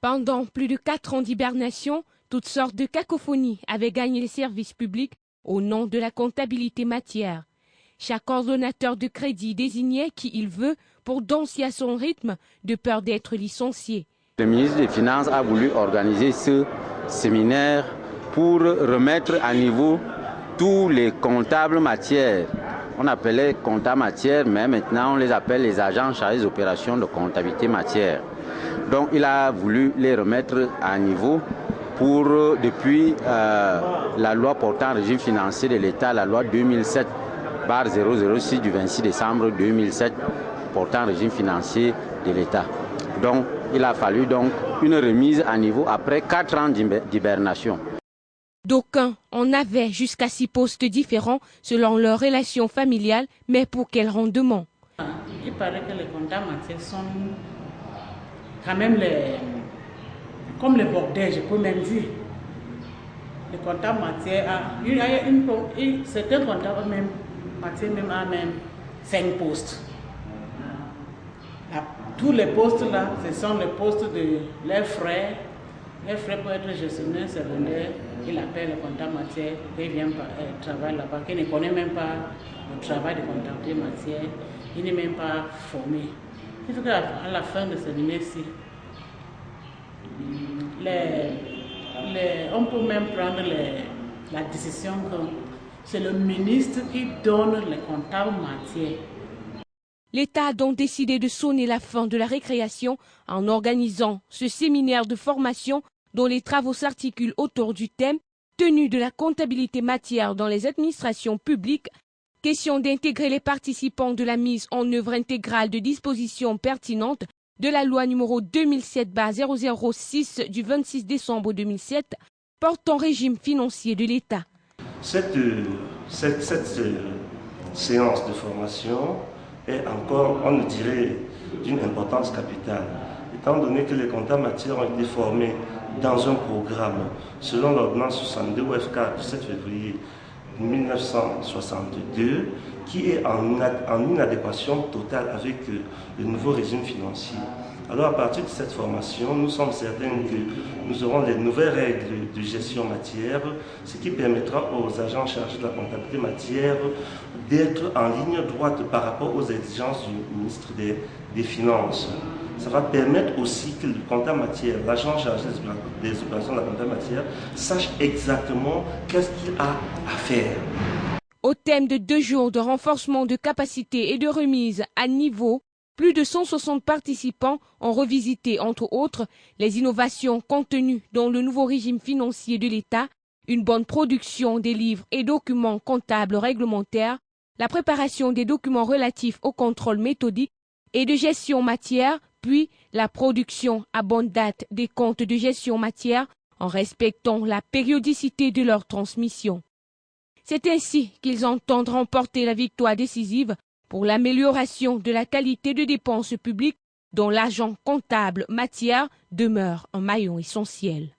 Pendant plus de 4 ans d'hibernation, toutes sortes de cacophonies avaient gagné les services publics au nom de la comptabilité matière. Chaque ordonnateur de crédit désignait qui il veut pour danser à son rythme, de peur d'être licencié. Le ministre des Finances a voulu organiser ce séminaire pour remettre à niveau tous les comptables matières. On appelait comptables matières, mais maintenant on les appelle les agents chargés des opérations de comptabilité matière. Donc il a voulu les remettre à niveau pour, depuis la loi portant régime financier de l'État, la loi 2007/006 du 26 décembre 2007 portant régime financier de l'État. Donc il a fallu donc une remise à niveau après 4 ans d'hibernation. D'aucuns en avaient jusqu'à 6 postes différents selon leur relation familiale, mais pour quel rendement? Il paraît que les comptables matières sont quand même comme les bordels, je peux même dire. Les comptables matières, certains comptables matières a même 5 postes. Tous les postes là, ce sont les postes de leurs frères. Les frères pour être gestionnaire secondaire, il appelle le comptable matière, il vient travailler là-bas, qui ne connaît même pas le travail de comptabilité matière, il n'est même pas formé. Il faut qu'à la fin de ce séminaire-ci, on peut même prendre la décision que c'est le ministre qui donne les comptables matières. L'État a donc décidé de sonner la fin de la récréation en organisant ce séminaire de formation dont les travaux s'articulent autour du thème « Tenue de la comptabilité matière dans les administrations publiques ». Question d'intégrer les participants de la mise en œuvre intégrale de dispositions pertinentes de la loi numéro 2007/006 du 26 décembre 2007 portant régime financier de l'État. Cette séance de formation est encore, on le dirait, d'une importance capitale, étant donné que les comptables matières ont été formés dans un programme selon l'ordonnance 62 OF4 du 7 février 1962 qui est en inadéquation totale avec le nouveau régime financier. Alors à partir de cette formation, nous sommes certains que nous aurons les nouvelles règles de gestion matière, ce qui permettra aux agents chargés de la comptabilité matière d'être en ligne droite par rapport aux exigences du ministre des Finances. Ça va permettre aussi que le comptable matière, l'agent chargé des opérations de la comptabilité matière, sache exactement qu'est-ce qu'il a à faire. Au thème de 2 jours de renforcement de capacité et de remise à niveau, plus de 160 participants ont revisité, entre autres, les innovations contenues dans le nouveau régime financier de l'État, une bonne production des livres et documents comptables réglementaires, la préparation des documents relatifs au contrôle méthodique et de gestion matière, puis la production à bonne date des comptes de gestion matière en respectant la périodicité de leur transmission. C'est ainsi qu'ils entendent remporter la victoire décisive pour l'amélioration de la qualité de dépenses publiques dont l'agent comptable matière demeure un maillon essentiel.